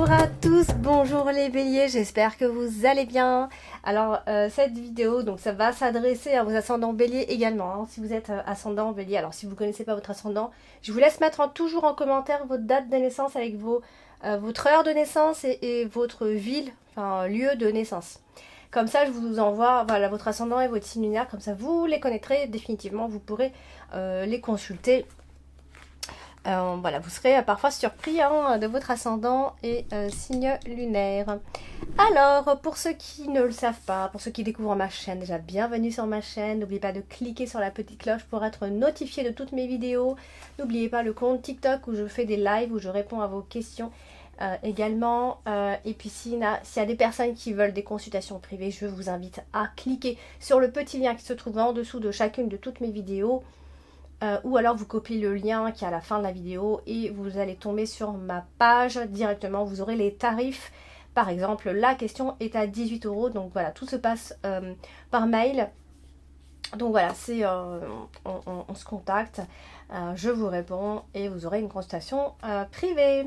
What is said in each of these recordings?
Bonjour à tous, bonjour les béliers, j'espère que vous allez bien. Alors cette vidéo, donc ça va s'adresser à vos ascendants béliers également, hein, si vous êtes ascendant bélier. Alors si vous ne connaissez pas votre ascendant, je vous laisse mettre toujours en commentaire votre date de naissance avec votre heure de naissance et votre ville, enfin lieu de naissance. Comme ça, je vous envoie voilà, votre ascendant et votre signe lunaire, comme ça vous les connaîtrez définitivement, vous pourrez les consulter. Voilà, vous serez parfois surpris hein, de votre ascendant et signe lunaire. Alors, pour ceux qui ne le savent pas, pour ceux qui découvrent ma chaîne, déjà bienvenue sur ma chaîne. N'oubliez pas de cliquer sur la petite cloche pour être notifié de toutes mes vidéos. N'oubliez pas le compte TikTok où je fais des lives, où je réponds à vos questions également. Et puis s'il y a des personnes qui veulent des consultations privées, je vous invite à cliquer sur le petit lien qui se trouve en dessous de chacune de toutes mes vidéos. Ou alors vous copiez le lien qui est à la fin de la vidéo et vous allez tomber sur ma page directement. Vous aurez les tarifs. Par exemple, la question est à 18 €. Donc voilà, tout se passe par mail. Donc voilà, on se contacte, je vous réponds et vous aurez une consultation privée.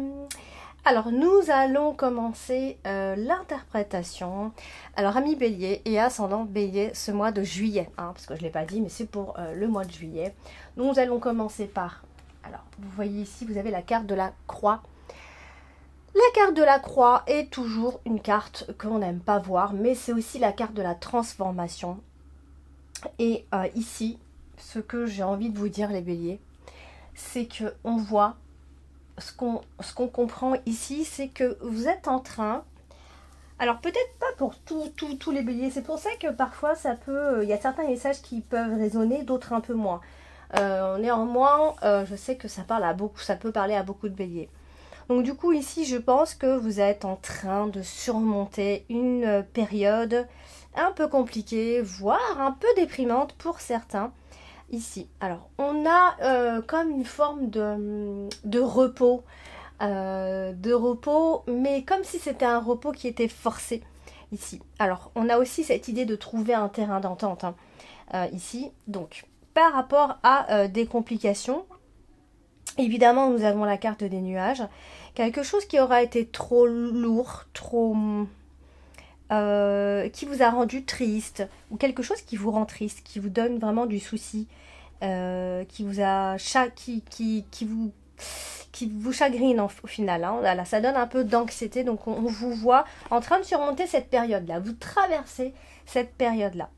Alors, nous allons commencer l'interprétation. Alors, amis bélier et ascendant bélier, ce mois de juillet, hein, parce que je ne l'ai pas dit, mais c'est pour le mois de juillet. Nous allons commencer par, alors, vous voyez ici, vous avez la carte de la croix. La carte de la croix est toujours une carte qu'on n'aime pas voir, mais c'est aussi la carte de la transformation. Et ici, ce que j'ai envie de vous dire, les béliers, c'est qu'on voit... Ce qu'on comprend ici, c'est que vous êtes en train, alors peut-être pas pour tous les béliers, c'est pour ça que parfois ça peut, il y a certains messages qui peuvent résonner, d'autres un peu moins. Néanmoins, je sais que ça peut parler à beaucoup de béliers. Donc du coup ici, je pense que vous êtes en train de surmonter une période un peu compliquée, voire un peu déprimante pour certains. Ici, alors on a comme une forme de repos, mais comme si c'était un repos qui était forcé ici. Alors on a aussi cette idée de trouver un terrain d'entente hein, ici. Donc par rapport à des complications, évidemment nous avons la carte des nuages, quelque chose qui aura été trop lourd, qui vous a rendu triste, ou quelque chose qui vous rend triste, qui vous donne vraiment du souci, qui vous chagrine au final. Hein. Voilà, ça donne un peu d'anxiété, donc on vous voit en train de surmonter cette période-là. Vous traversez cette période-là.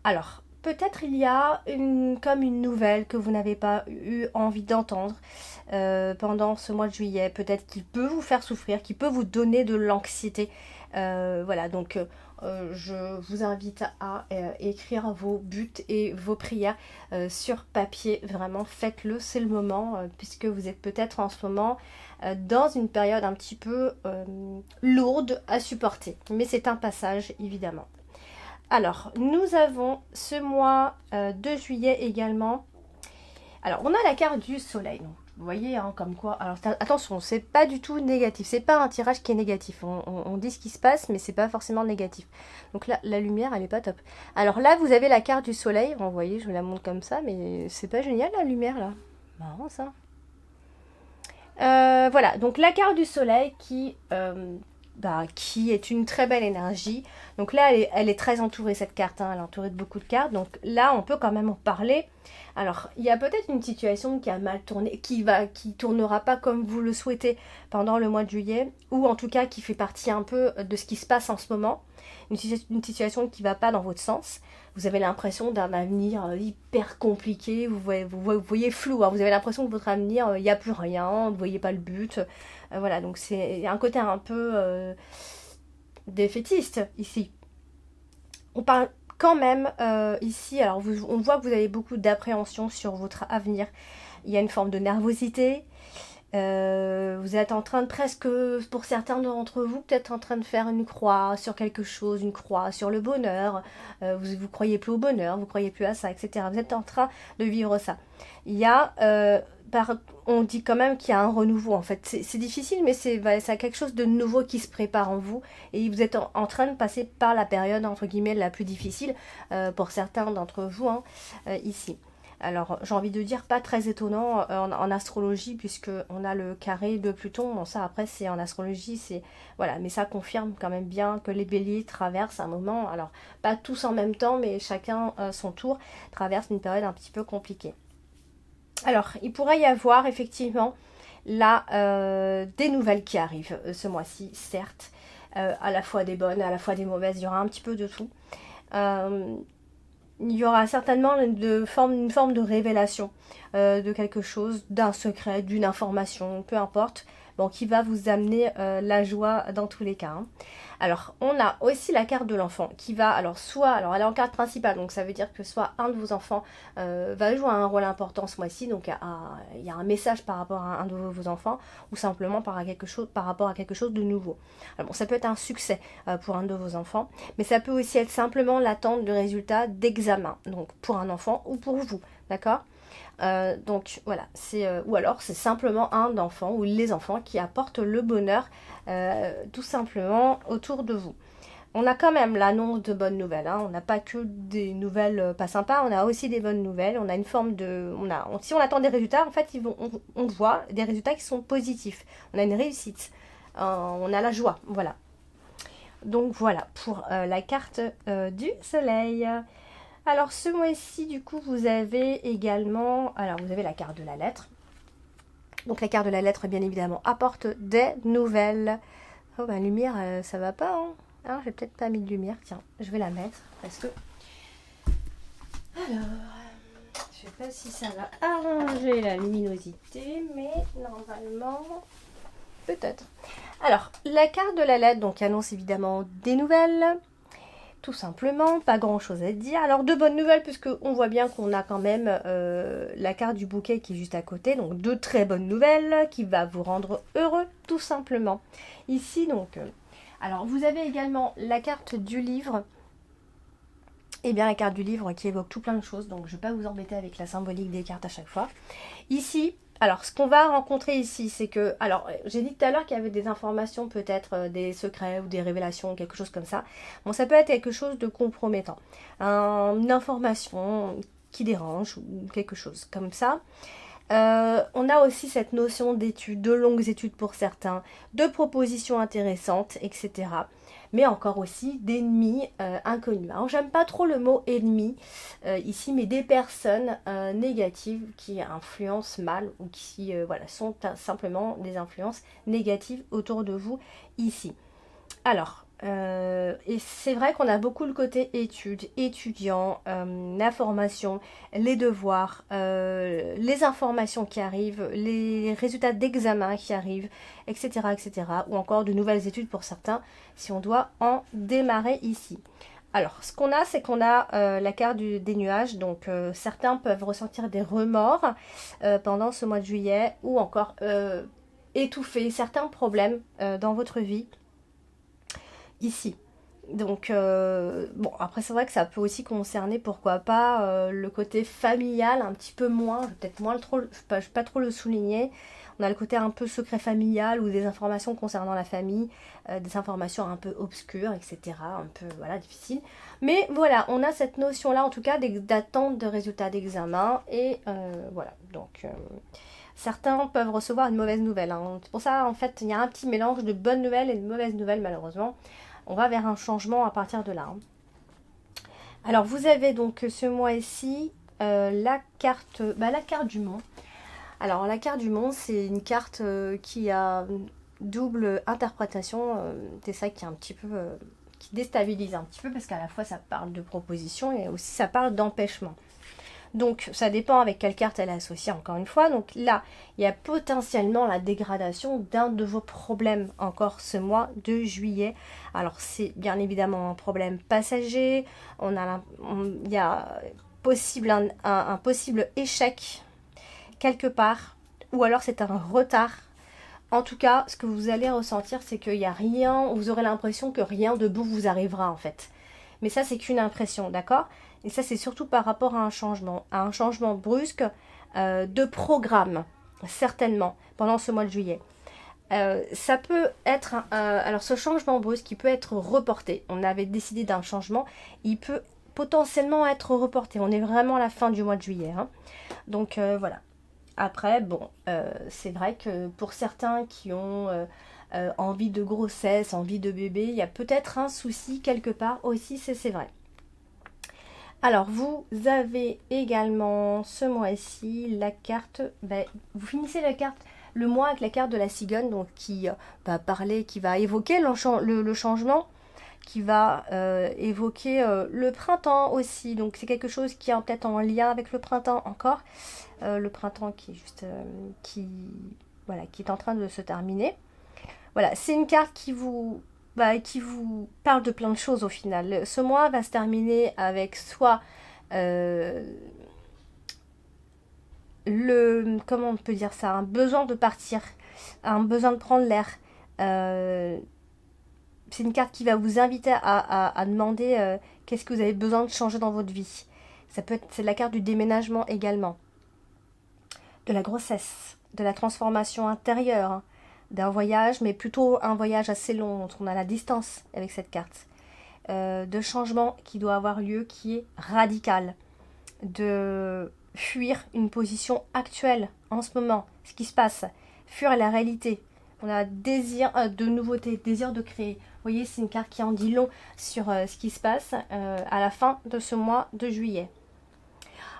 Alors, peut-être il y a comme une nouvelle que vous n'avez pas eu envie d'entendre pendant ce mois de juillet. Peut-être qu'il peut vous faire souffrir, qu'il peut vous donner de l'anxiété. Voilà, donc je vous invite à écrire vos buts et vos prières sur papier. Vraiment, faites-le, c'est le moment, puisque vous êtes peut-être en ce moment dans une période un petit peu lourde à supporter. Mais c'est un passage, évidemment. Alors, nous avons ce mois de juillet également. Alors, on a la carte du soleil. Donc, vous voyez, hein, comme quoi... Alors, attention, c'est pas du tout négatif. C'est pas un tirage qui est négatif. On dit ce qui se passe, mais c'est pas forcément négatif. Donc là, la lumière, elle est pas top. Alors là, vous avez la carte du soleil. Bon, vous voyez, je vous la montre comme ça, mais c'est pas génial, la lumière, là. Marrant, ça. Voilà, donc la carte du soleil qui est une très belle énergie. Donc là, elle est très entourée, cette carte. Hein, elle est entourée de beaucoup de cartes. Donc là, on peut quand même en parler. Alors, il y a peut-être une situation qui a mal tourné, qui tournera pas comme vous le souhaitez pendant le mois de juillet, ou en tout cas qui fait partie un peu de ce qui se passe en ce moment. Une situation qui va pas dans votre sens. Vous avez l'impression d'un avenir hyper compliqué, vous voyez flou, hein. Vous avez l'impression que votre avenir, il n'y a plus rien, vous ne voyez pas le but. Voilà, donc c'est un côté un peu défaitiste ici. On parle quand même ici, alors on voit que vous avez beaucoup d'appréhension sur votre avenir. Il y a une forme de nervosité. Vous êtes en train de presque, pour certains d'entre vous, peut-être en train de faire une croix sur quelque chose, une croix sur le bonheur. Vous croyez plus au bonheur, vous croyez plus à ça, etc. Vous êtes en train de vivre ça. Il y a, on dit quand même qu'il y a un renouveau en fait. C'est difficile, mais c'est quelque chose de nouveau qui se prépare en vous. Et vous êtes en train de passer par la période, entre guillemets, la plus difficile pour certains d'entre vous hein, ici. Alors, j'ai envie de dire pas très étonnant en astrologie, puisque on a le carré de Pluton. Bon, ça, après, c'est en astrologie, c'est... Voilà, mais ça confirme quand même bien que les béliers traversent un moment, alors, pas tous en même temps, mais chacun son tour, traverse une période un petit peu compliquée. Alors, il pourrait y avoir, effectivement, là, des nouvelles qui arrivent ce mois-ci, certes, à la fois des bonnes, à la fois des mauvaises, il y aura un petit peu de tout. Il y aura certainement une forme de révélation de quelque chose, d'un secret, d'une information, peu importe, bon, qui va vous amener la joie dans tous les cas. Hein. Alors, on a aussi la carte de l'enfant qui va, alors elle est en carte principale, donc ça veut dire que soit un de vos enfants va jouer un rôle important ce mois-ci, donc il y a un message par rapport à un de vos enfants, ou simplement par rapport à quelque chose de nouveau. Alors bon, ça peut être un succès pour un de vos enfants, mais ça peut aussi être simplement l'attente de résultats d'examen, donc pour un enfant ou pour vous, d'accord ? Donc voilà, ou alors c'est simplement un enfant ou les enfants qui apportent le bonheur tout simplement autour de vous. On a quand même l'annonce de bonnes nouvelles, hein. On n'a pas que des nouvelles pas sympas, on a aussi des bonnes nouvelles, on a une forme de... si on attend des résultats, en fait on voit des résultats qui sont positifs, on a une réussite, on a la joie, voilà. Donc voilà pour la carte du soleil. Alors ce mois-ci, du coup, vous avez également... Alors, vous avez la carte de la lettre. Donc la carte de la lettre, bien évidemment, apporte des nouvelles. Oh, ben lumière, ça va pas, hein. Ah, j'ai peut-être pas mis de lumière. Tiens, je vais la mettre, parce que... Alors, je sais pas si ça va arranger la luminosité, mais normalement... Peut-être. Alors, la carte de la lettre, donc, annonce évidemment des nouvelles... Tout simplement, pas grand chose à dire. Alors de bonnes nouvelles, puisque on voit bien qu'on a quand même la carte du bouquet qui est juste à côté. Donc de très bonnes nouvelles qui va vous rendre heureux, tout simplement. Ici donc, alors vous avez également la carte du livre. Et bien la carte du livre qui évoque tout plein de choses. Donc je ne vais pas vous embêter avec la symbolique des cartes à chaque fois. Ici, alors, ce qu'on va rencontrer ici, c'est que... Alors, j'ai dit tout à l'heure qu'il y avait des informations, peut-être des secrets ou des révélations, quelque chose comme ça. Bon, ça peut être quelque chose de compromettant. Une information qui dérange ou quelque chose comme ça. On a aussi cette notion d'études, de longues études pour certains, de propositions intéressantes, etc. Mais encore aussi d'ennemis inconnus. Alors j'aime pas trop le mot ennemi ici, mais des personnes négatives qui influencent mal ou qui voilà, sont simplement des influences négatives autour de vous ici. Alors, et c'est vrai qu'on a beaucoup le côté études, étudiants, l'information, les devoirs, les informations qui arrivent, les résultats d'examen qui arrivent, etc., etc. Ou encore de nouvelles études pour certains, si on doit en démarrer ici. Alors, ce qu'on a, c'est qu'on a la carte des nuages, donc certains peuvent ressentir des remords pendant ce mois de juillet, ou encore étouffer certains problèmes dans votre vie. Ici. Donc, bon, après c'est vrai que ça peut aussi concerner, pourquoi pas, le côté familial, un petit peu moins, je vais peut-être moins pas trop le souligner. On a le côté un peu secret familial ou des informations concernant la famille, des informations un peu obscures, etc. Un peu, voilà, difficile. Mais voilà, on a cette notion-là, en tout cas, d'attente de résultats d'examen. Et voilà, donc... certains peuvent recevoir une mauvaise nouvelle. Hein. C'est pour ça, en fait, il y a un petit mélange de bonnes nouvelles et de mauvaises nouvelles, malheureusement. On va vers un changement à partir de là. Hein. Alors, vous avez donc ce mois-ci la carte du monde. Alors, la carte du monde, c'est une carte qui a double interprétation. C'est ça qui est un petit peu... qui déstabilise un petit peu, parce qu'à la fois, ça parle de proposition et aussi ça parle d'empêchement. Donc, ça dépend avec quelle carte elle est associée, encore une fois. Donc là, il y a potentiellement la dégradation d'un de vos problèmes encore ce mois de juillet. Alors, c'est bien évidemment un problème passager. Il y a un possible échec quelque part. Ou alors, c'est un retard. En tout cas, ce que vous allez ressentir, c'est qu'il n'y a rien, vous aurez l'impression que rien de beau vous arrivera, en fait. Mais ça, c'est qu'une impression, d'accord ? Et ça, c'est surtout par rapport à un changement brusque de programme, certainement, pendant ce mois de juillet. Ça peut être... alors, ce changement brusque, il peut être reporté. On avait décidé d'un changement. Il peut potentiellement être reporté. On est vraiment à la fin du mois de juillet, hein. Donc voilà. Après, bon, c'est vrai que pour certains qui ont envie de grossesse, envie de bébé, il y a peut-être un souci quelque part aussi, c'est vrai. Alors, vous avez également ce mois-ci la carte, ben, vous finissez la carte, le mois avec la carte de la cigogne, donc qui va parler, qui va évoquer le changement, qui va évoquer le printemps aussi. Donc, c'est quelque chose qui est peut-être en lien avec le printemps encore. Le printemps qui est juste, voilà, qui est en train de se terminer. Voilà, c'est une carte qui vous parle de plein de choses au final. Ce mois va se terminer avec soit comment on peut dire ça, un besoin de partir, un besoin de prendre l'air. C'est une carte qui va vous inviter à demander qu'est-ce que vous avez besoin de changer dans votre vie. Ça peut être, c'est la carte du déménagement également, de la grossesse, de la transformation intérieure, hein, d'un voyage, mais plutôt un voyage assez long, on a la distance avec cette carte, de changement qui doit avoir lieu, qui est radical, de fuir une position actuelle en ce moment, ce qui se passe, fuir la réalité. On a désir de nouveauté, désir de créer. Vous voyez, c'est une carte qui en dit long sur ce qui se passe à la fin de ce mois de juillet.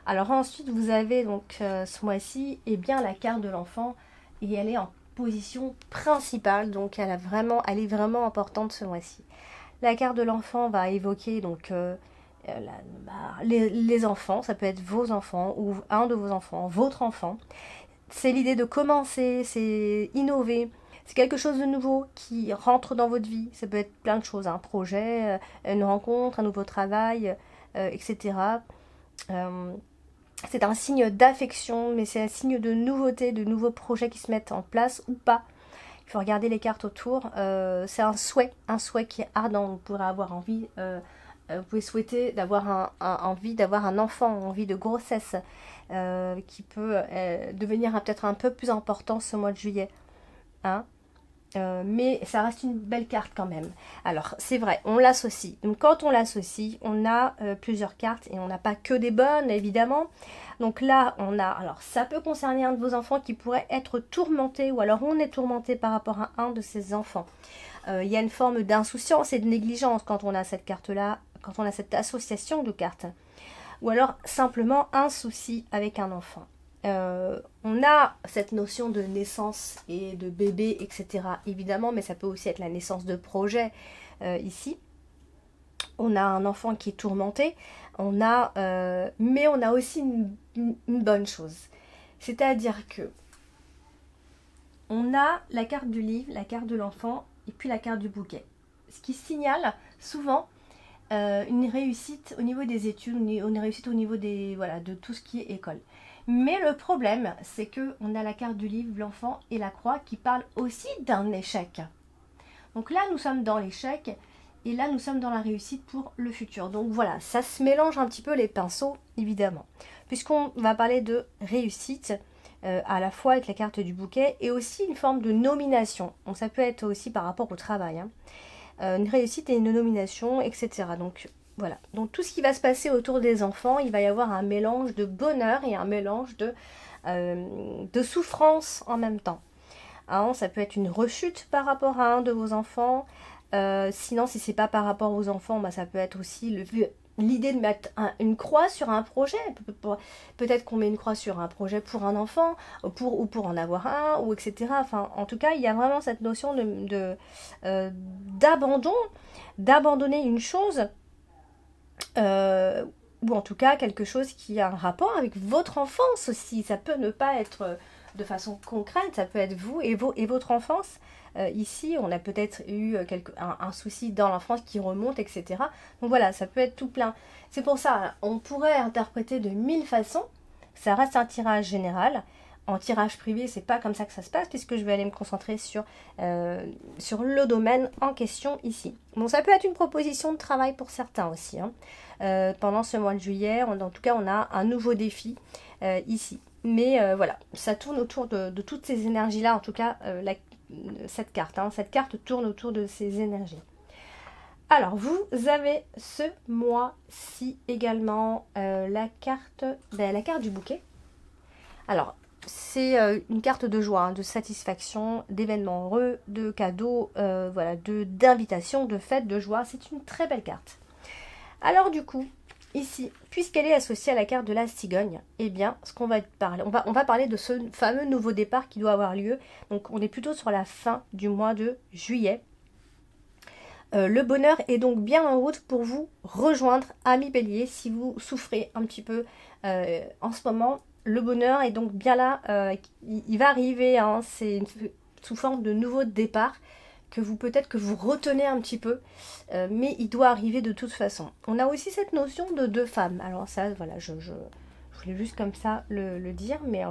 Alors ensuite, vous avez donc ce mois-ci, eh bien, la carte de l'enfant, et elle est en position principale, donc elle est vraiment importante ce mois-ci. La carte de l'enfant va évoquer donc les enfants, ça peut être vos enfants ou un de vos enfants, votre enfant. C'est l'idée de commencer, c'est innover, c'est quelque chose de nouveau qui rentre dans votre vie. Ça peut être plein de choses, un projet, une rencontre, un nouveau travail, etc. C'est un signe d'affection, mais c'est un signe de nouveauté, de nouveaux projets qui se mettent en place ou pas. Il faut regarder les cartes autour. C'est un souhait qui est ardent. Vous pourrez avoir envie, vous pouvez souhaiter d'avoir envie d'avoir un enfant, envie de grossesse, qui peut devenir peut-être un peu plus important ce mois de juillet. Hein, mais ça reste une belle carte quand même. Alors c'est vrai, on l'associe. Donc quand on l'associe, on a plusieurs cartes et on n'a pas que des bonnes évidemment. Donc là on a, alors ça peut concerner un de vos enfants qui pourrait être tourmenté ou alors on est tourmenté par rapport à un de ses enfants. Il y a une forme d'insouciance et de négligence quand on a cette carte là, quand on a cette association de cartes. Ou alors simplement un souci avec un enfant. On a cette notion de naissance et de bébé, etc. évidemment, mais ça peut aussi être la naissance de projet ici. On a un enfant qui est tourmenté, mais on a aussi une bonne chose. C'est-à-dire que on a la carte du livre, la carte de l'enfant et puis la carte du bouquet. Ce qui signale souvent une réussite au niveau des études, une réussite au niveau de tout ce qui est école. Mais le problème, c'est qu'on a la carte du livre, l'enfant et la croix qui parlent aussi d'un échec. Donc là, nous sommes dans l'échec et là, nous sommes dans la réussite pour le futur. Donc voilà, ça se mélange un petit peu les pinceaux, évidemment. Puisqu'on va parler de réussite à la fois avec la carte du bouquet et aussi une forme de nomination. Donc ça peut être aussi par rapport au travail. Hein. Une réussite et une nomination, etc. Donc voilà, donc tout ce qui va se passer autour des enfants, il va y avoir un mélange de bonheur et un mélange de souffrance en même temps. Hein, ça peut être une rechute par rapport à un de vos enfants. Sinon, si c'est pas par rapport aux enfants, bah, ça peut être aussi l'idée de mettre une croix sur un projet. Peut-être qu'on met une croix sur un projet pour un enfant, ou pour en avoir un, ou etc. Enfin, en tout cas, il y a vraiment cette notion d'abandon, d'abandonner une chose, ou en tout cas quelque chose qui a un rapport avec votre enfance aussi. Ça peut ne pas être de façon concrète, ça peut être vous et votre enfance. Ici, on a peut-être eu un souci dans l'enfance qui remonte, etc. Donc voilà, ça peut être tout plein. C'est pour ça, on pourrait interpréter de 1000 façons. Ça reste un tirage général. En tirage privé, c'est pas comme ça que ça se passe, puisque je vais aller me concentrer sur le domaine en question ici. Bon, ça peut être une proposition de travail pour certains aussi. Hein. Pendant ce mois de juillet, en tout cas, on a un nouveau défi ici. Mais voilà, ça tourne autour de toutes ces énergies-là, en tout cas, cette carte. Hein. Cette carte tourne autour de ces énergies. Alors, vous avez ce mois-ci également la carte du bouquet. Alors, c'est une carte de joie, hein, de satisfaction, d'événements heureux, de cadeaux, voilà, d'invitation, de fêtes, de joie. C'est une très belle carte. Alors du coup, ici, puisqu'elle est associée à la carte de la cigogne, eh bien, ce qu'on va parler, on va parler de ce fameux nouveau départ qui doit avoir lieu. Donc, on est plutôt sur la fin du mois de juillet. Le bonheur est donc bien en route pour vous rejoindre, amis bélier, si vous souffrez un petit peu en ce moment. Le bonheur est donc bien là, il va arriver, hein, c'est sous forme de nouveau départ que vous peut-être que vous retenez un petit peu, mais il doit arriver de toute façon. On a aussi cette notion de deux femmes. Alors ça, voilà, je voulais juste comme ça le dire, mais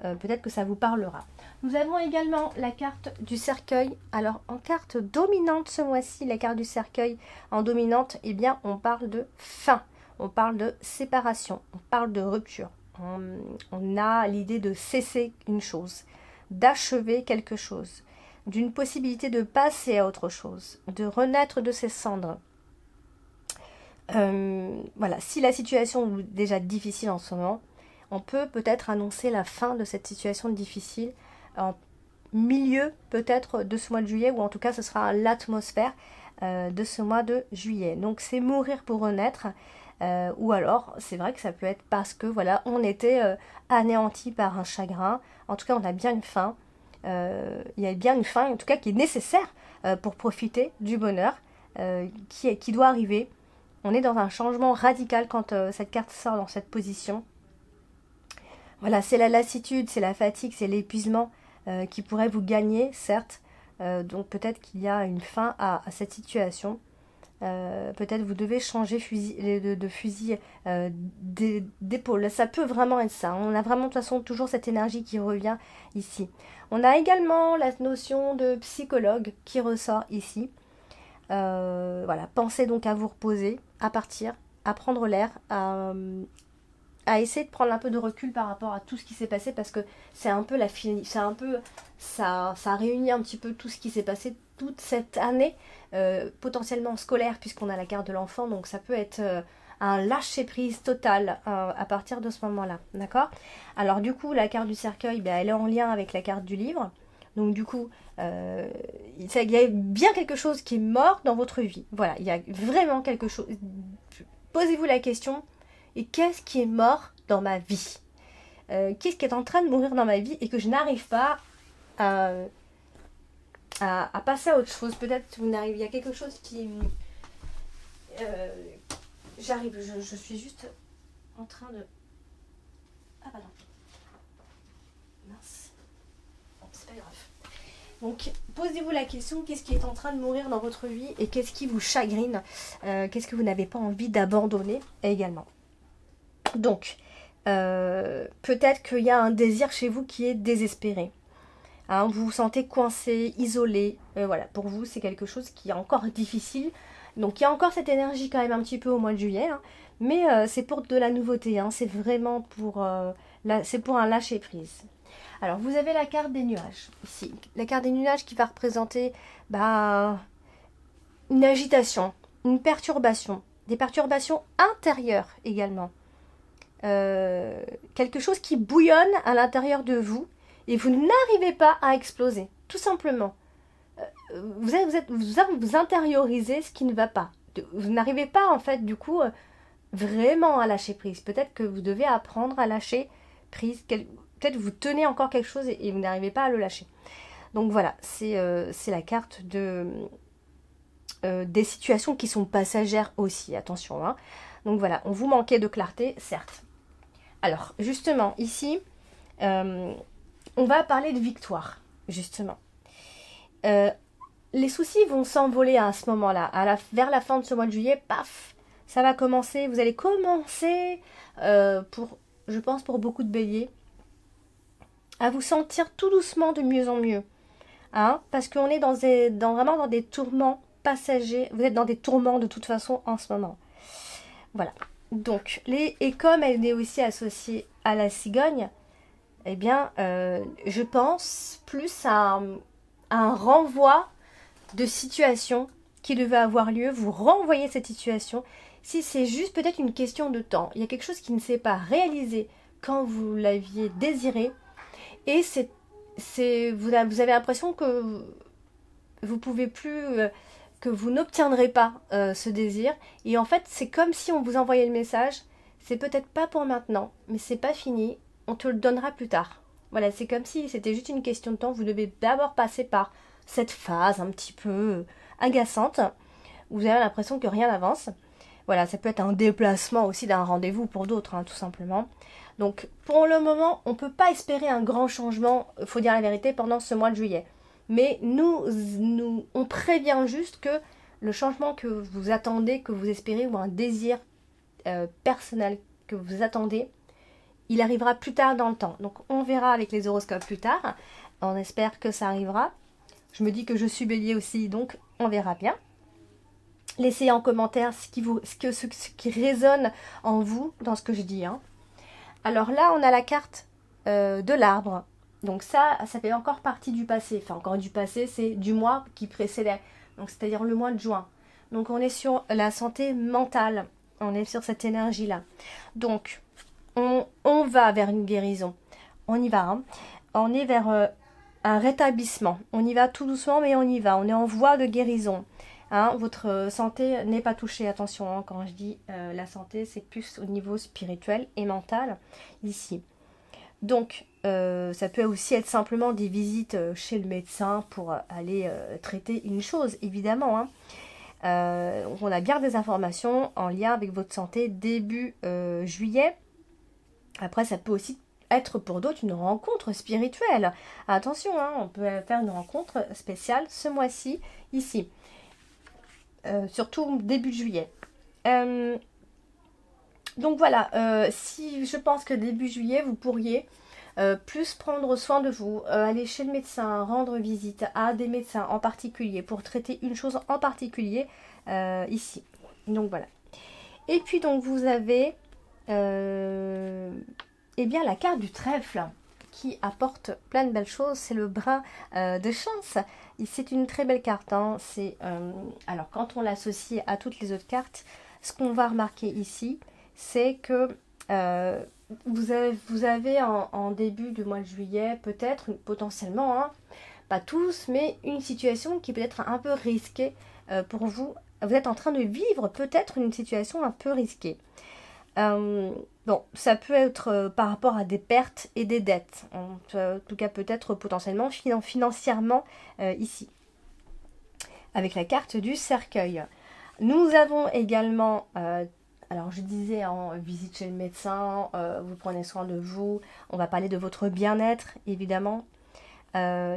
peut-être que ça vous parlera. Nous avons également la carte du cercueil. Alors en carte dominante ce mois-ci, la carte du cercueil en dominante, eh bien on parle de fin, on parle de séparation, on parle de rupture. On a l'idée de cesser une chose, d'achever quelque chose, d'une possibilité de passer à autre chose, de renaître de ses cendres. Voilà, si la situation est déjà difficile en ce moment, on peut peut-être annoncer la fin de cette situation difficile en milieu peut-être de ce mois de juillet, ou en tout cas ce sera l'atmosphère de ce mois de juillet. Donc c'est mourir pour renaître, ou alors c'est vrai que ça peut être parce que voilà, on était anéanti par un chagrin. En tout cas on a bien une fin, il y a bien une fin en tout cas qui est nécessaire pour profiter du bonheur qui doit arriver. On est dans un changement radical quand cette carte sort dans cette position. Voilà, c'est la lassitude, c'est la fatigue, c'est l'épuisement qui pourrait vous gagner, certes. Donc peut-être qu'il y a une fin à cette situation. Peut-être vous devez changer de fusil d'épaule. Ça peut vraiment être ça. On a vraiment de toute façon toujours cette énergie qui revient ici. On a également la notion de psychologue qui ressort ici. Voilà, pensez donc à vous reposer, à partir, à prendre l'air, à essayer de prendre un peu de recul par rapport à tout ce qui s'est passé, parce que c'est un peu ça réunit un petit peu tout ce qui s'est passé toute cette année, potentiellement scolaire, puisqu'on a la carte de l'enfant, donc ça peut être un lâcher-prise total à partir de ce moment-là, d'accord? Alors du coup, la carte du cercueil, elle est en lien avec la carte du livre, donc du coup, il y a bien quelque chose qui est mort dans votre vie, voilà, il y a vraiment quelque chose. Posez-vous la question, et qu'est-ce qui est mort dans ma vie? Qu'est-ce qui est en train de mourir dans ma vie et que je n'arrive pas à passer à autre chose? Peut-être il y a quelque chose qui... j'arrive, je suis juste en train de... Ah bah non. Mince. Bon, c'est pas grave. Donc, posez-vous la question, qu'est-ce qui est en train de mourir dans votre vie et qu'est-ce qui vous chagrine? Qu'est-ce que vous n'avez pas envie d'abandonner également? Donc, peut-être qu'il y a un désir chez vous qui est désespéré. Hein, vous vous sentez coincé, isolé. Voilà, pour vous, c'est quelque chose qui est encore difficile. Donc, il y a encore cette énergie quand même un petit peu au mois de juillet. Hein, mais c'est pour de la nouveauté. Hein, c'est vraiment pour, c'est pour un lâcher-prise. Alors, vous avez la carte des nuages. Ici, la carte des nuages qui va représenter une agitation, une perturbation. Des perturbations intérieures également. Quelque chose qui bouillonne à l'intérieur de vous et vous n'arrivez pas à exploser, tout simplement. Vous intériorisez ce qui ne va pas. Vous n'arrivez pas en fait du coup vraiment à lâcher prise. Peut-être que vous devez apprendre à lâcher prise. Peut-être vous tenez encore quelque chose et vous n'arrivez pas à le lâcher. Donc voilà, c'est la carte des situations qui sont passagères aussi, attention. Hein. Donc voilà, on vous manquait de clarté, certes. Alors, justement, ici, on va parler de victoire, justement. Les soucis vont s'envoler à ce moment-là. Vers la fin de ce mois de juillet, paf, ça va commencer. Vous allez commencer, je pense pour beaucoup de béliers, à vous sentir tout doucement de mieux en mieux. Hein, parce qu'on est vraiment dans des tourments passagers. Vous êtes dans des tourments de toute façon en ce moment. Voilà. Donc, et comme elle est aussi associée à la cigogne, eh bien, je pense plus à un renvoi de situation qui devait avoir lieu, vous renvoyez cette situation. Si c'est juste peut-être une question de temps, il y a quelque chose qui ne s'est pas réalisé quand vous l'aviez désiré, et vous avez l'impression que vous pouvez plus, que vous n'obtiendrez pas ce désir, et en fait c'est comme si on vous envoyait le message, c'est peut-être pas pour maintenant, mais c'est pas fini, on te le donnera plus tard. Voilà, c'est comme si c'était juste une question de temps, vous devez d'abord passer par cette phase un petit peu agaçante, où vous avez l'impression que rien n'avance. Voilà, ça peut être un déplacement aussi d'un rendez-vous pour d'autres, hein, tout simplement. Donc, pour le moment, on ne peut pas espérer un grand changement, il faut dire la vérité, pendant ce mois de juillet. Mais on prévient juste que le changement que vous attendez, que vous espérez, ou un désir personnel que vous attendez, il arrivera plus tard dans le temps. Donc, on verra avec les horoscopes plus tard. On espère que ça arrivera. Je me dis que je suis bélier aussi, donc on verra bien. Laissez en commentaire ce qui résonne en vous dans ce que je dis. Hein. Alors là, on a la carte de l'arbre. Donc ça fait encore partie du passé. Enfin, encore du passé, c'est du mois qui précédait. Donc c'est-à-dire le mois de juin. Donc on est sur la santé mentale. On est sur cette énergie-là. Donc, on va vers une guérison. On y va. Hein. On est vers un rétablissement. On y va tout doucement, mais on y va. On est en voie de guérison. Hein, votre santé n'est pas touchée, attention, hein, quand je dis la santé, c'est plus au niveau spirituel et mental ici. Donc, ça peut aussi être simplement des visites chez le médecin pour aller traiter une chose, évidemment. Hein. On a bien des informations en lien avec votre santé début juillet. Après, ça peut aussi être pour d'autres une rencontre spirituelle. Attention, hein, on peut faire une rencontre spéciale ce mois-ci, ici. Surtout début juillet. Donc voilà, si je pense que début juillet, vous pourriez plus prendre soin de vous, aller chez le médecin, rendre visite à des médecins en particulier pour traiter une chose en particulier ici. Donc voilà. Et puis donc vous avez eh bien la carte du trèfle qui apporte plein de belles choses, c'est le brin de chance. C'est une très belle carte. Hein. Alors quand on l'associe à toutes les autres cartes, ce qu'on va remarquer ici, c'est que vous avez en début du mois de juillet, peut-être, potentiellement, hein, pas tous, mais une situation qui peut être un peu risquée pour vous. Vous êtes en train de vivre peut-être une situation un peu risquée. Bon, ça peut être par rapport à des pertes et des dettes. En tout cas, peut-être potentiellement financièrement ici. Avec la carte du cercueil. Nous avons également, alors je disais en visite chez le médecin, vous prenez soin de vous. On va parler de votre bien-être, évidemment,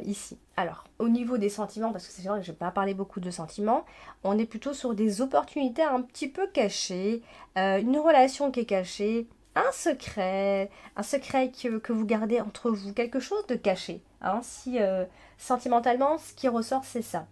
ici. Alors, au niveau des sentiments, parce que c'est vrai que je ne vais pas parler beaucoup de sentiments, on est plutôt sur des opportunités un petit peu cachées, une relation qui est cachée, un secret que vous gardez entre vous, quelque chose de caché. Hein, si sentimentalement, ce qui ressort, c'est ça.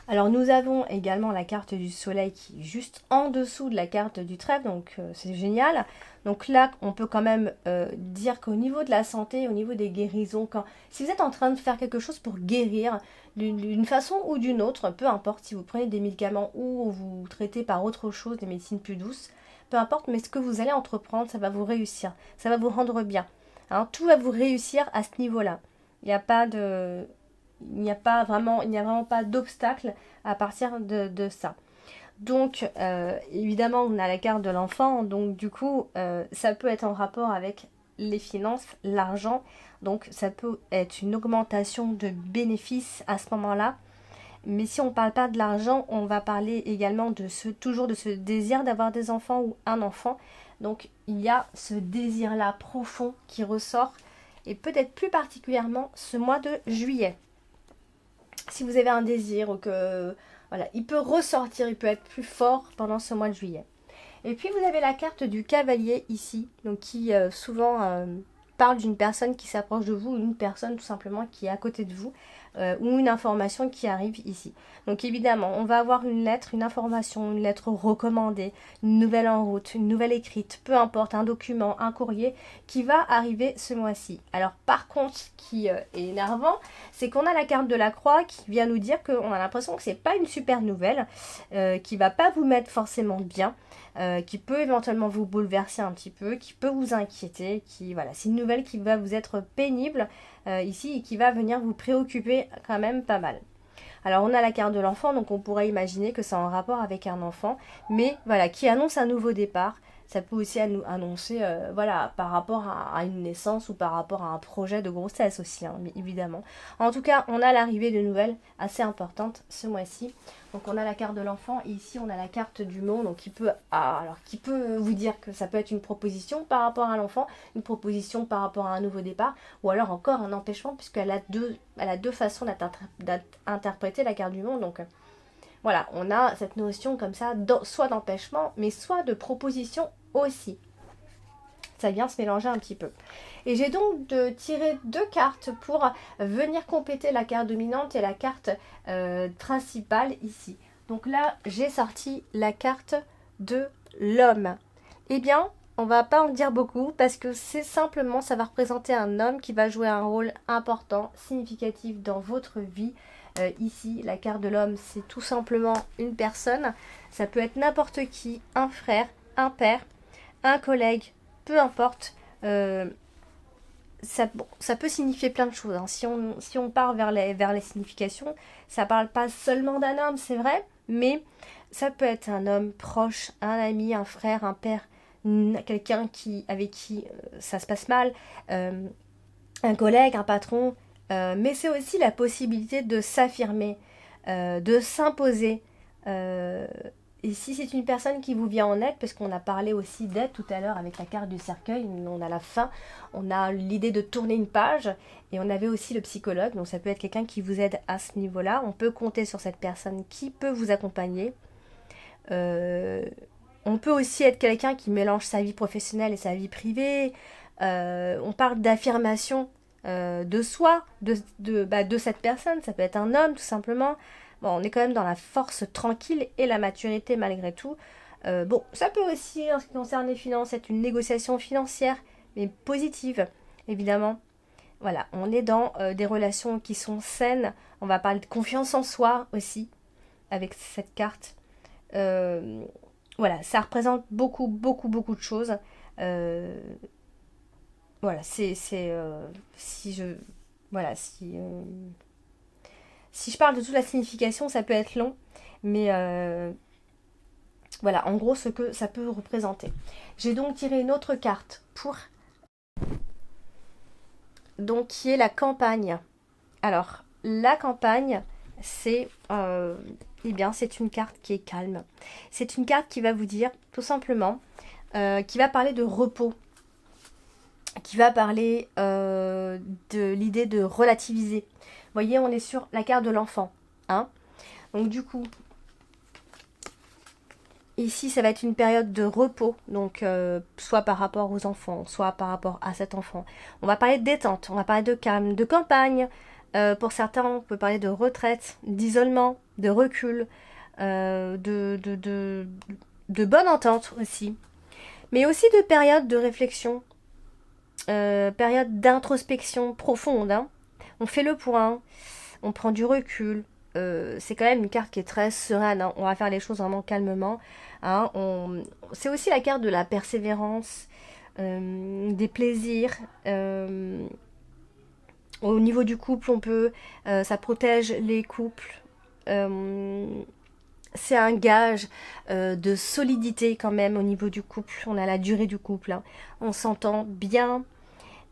Alors nous avons également la carte du soleil qui est juste en dessous de la carte du trèfle, donc c'est génial. Donc là, on peut quand même dire qu'au niveau de la santé, au niveau des guérisons, si vous êtes en train de faire quelque chose pour guérir d'une façon ou d'une autre, peu importe si vous prenez des médicaments ou vous traitez par autre chose, des médecines plus douces, peu importe, mais ce que vous allez entreprendre, ça va vous réussir, ça va vous rendre bien. Hein, tout va vous réussir à ce niveau-là. Il n'y a pas de... Il n'y a vraiment pas d'obstacle à partir de ça. Donc, évidemment, on a la carte de l'enfant. Donc, du coup, ça peut être en rapport avec les finances, l'argent. Donc, ça peut être une augmentation de bénéfices à ce moment-là. Mais si on ne parle pas de l'argent, on va parler également toujours de ce désir d'avoir des enfants ou un enfant. Donc, il y a ce désir-là profond qui ressort. Et peut-être plus particulièrement ce mois de juillet. Si vous avez un désir ou que voilà, il peut ressortir, il peut être plus fort pendant ce mois de juillet. Et puis vous avez la carte du cavalier ici, donc qui souvent parle d'une personne qui s'approche de vous, une personne tout simplement qui est à côté de vous, ou une information qui arrive ici. Donc évidemment, on va avoir une lettre, une information, une lettre recommandée, une nouvelle en route, une nouvelle écrite, peu importe, un document, un courrier qui va arriver ce mois-ci. Alors par contre, ce qui est énervant, c'est qu'on a la carte de la croix qui vient nous dire qu'on a l'impression que c'est pas une super nouvelle, qui va pas vous mettre forcément bien, qui peut éventuellement vous bouleverser un petit peu, qui peut vous inquiéter, qui voilà, c'est une nouvelle qui va vous être pénible ici et qui va venir vous préoccuper quand même pas mal. Alors on a la carte de l'enfant, donc on pourrait imaginer que c'est en rapport avec un enfant, mais voilà, qui annonce un nouveau départ. Ça peut aussi annoncer, voilà, par rapport à une naissance ou par rapport à un projet de grossesse aussi, hein, mais évidemment. En tout cas, on a l'arrivée de nouvelles assez importantes ce mois-ci. Donc on a la carte de l'enfant et ici on a la carte du monde, donc qui peut vous dire que ça peut être une proposition par rapport à l'enfant, une proposition par rapport à un nouveau départ, ou alors encore un empêchement, puisqu'elle a deux façons d'interpréter la carte du monde. Donc voilà, on a cette notion comme ça, soit d'empêchement, mais soit de proposition aussi. Ça vient se mélanger un petit peu. Et j'ai donc tiré deux cartes pour venir compléter la carte dominante et la carte principale ici. Donc là, j'ai sorti la carte de l'homme. Eh bien, on va pas en dire beaucoup parce que c'est simplement, ça va représenter un homme qui va jouer un rôle important, significatif dans votre vie. Ici, la carte de l'homme, c'est tout simplement une personne. Ça peut être n'importe qui, un frère, un père, un collègue, peu importe. Ça peut signifier plein de choses. Hein. Si on part vers les significations, ça parle pas seulement d'un homme, c'est vrai, mais ça peut être un homme proche, un ami, un frère, un père, quelqu'un avec qui ça se passe mal, un collègue, un patron, mais c'est aussi la possibilité de s'affirmer, de s'imposer. Ici, c'est une personne qui vous vient en aide, parce qu'on a parlé aussi d'aide tout à l'heure avec la carte du cercueil. On a la fin, on a l'idée de tourner une page, et on avait aussi le psychologue, donc ça peut être quelqu'un qui vous aide à ce niveau-là. On peut compter sur cette personne qui peut vous accompagner. On peut aussi être quelqu'un qui mélange sa vie professionnelle et sa vie privée. On parle d'affirmation de soi, de cette personne. Ça peut être un homme tout simplement. Bon, on est quand même dans la force tranquille et la maturité malgré tout. Bon, ça peut aussi, en ce qui concerne les finances, être une négociation financière, mais positive, évidemment. Voilà, on est dans des relations qui sont saines. On va parler de confiance en soi aussi, avec cette carte. Voilà, ça représente beaucoup de choses. Voilà, si je parle de toute la signification, ça peut être long, mais voilà, en gros, ce que ça peut représenter. J'ai donc tiré une autre carte qui est la campagne. Alors, la campagne, c'est c'est une carte qui est calme. C'est une carte qui va vous dire, tout simplement, qui va parler de repos, qui va parler de l'idée de relativiser. Vous voyez, on est sur la carte de l'enfant. Hein. Donc du coup, ici, ça va être une période de repos. Donc, soit par rapport aux enfants, soit par rapport à cet enfant. On va parler de détente, on va parler de calme, de campagne. Pour certains, on peut parler de retraite, d'isolement, de recul, de bonne entente aussi. Mais aussi de périodes de réflexion, période d'introspection profonde. Hein. On fait le point, on prend du recul. C'est quand même une carte qui est très sereine. Hein. On va faire les choses vraiment calmement. Hein. C'est aussi la carte de la persévérance, des plaisirs. Au niveau du couple, ça protège les couples. C'est un gage de solidité quand même au niveau du couple. On a la durée du couple. Hein. On s'entend bien.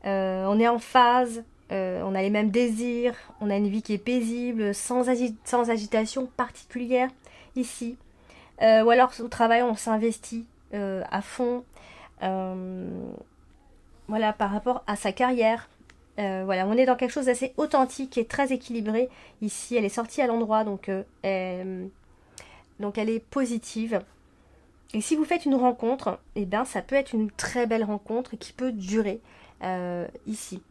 On est en phase. On a les mêmes désirs. On a une vie qui est paisible, sans agitation particulière ici. Ou alors au travail, on s'investit à fond. Voilà, par rapport à sa carrière. Voilà, on est dans quelque chose d'assez authentique et très équilibré. Ici, elle est sortie à l'endroit, donc elle est positive. Et si vous faites une rencontre, eh bien, ça peut être une très belle rencontre qui peut durer. ici.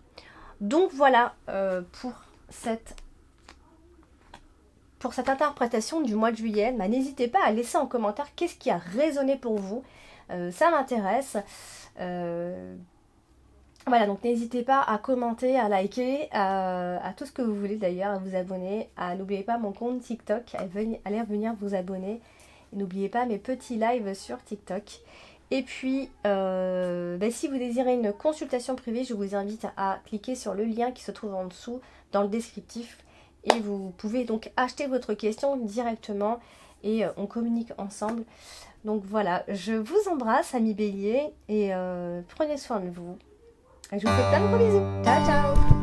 Donc voilà pour cette interprétation du mois de juillet. Bah, n'hésitez pas à laisser en commentaire qu'est-ce qui a résonné pour vous. Ça m'intéresse. Voilà, donc n'hésitez pas à commenter, à liker, à tout ce que vous voulez d'ailleurs, à vous abonner. N'oubliez pas mon compte TikTok, allez venir vous abonner. N'oubliez pas mes petits lives sur TikTok. Et puis, si vous désirez une consultation privée, je vous invite à cliquer sur le lien qui se trouve en dessous dans le descriptif. Et vous pouvez donc acheter votre question directement et on communique ensemble. Donc voilà, je vous embrasse, amis béliers, et prenez soin de vous. Je vous fais plein de gros bisous. Ciao, ciao!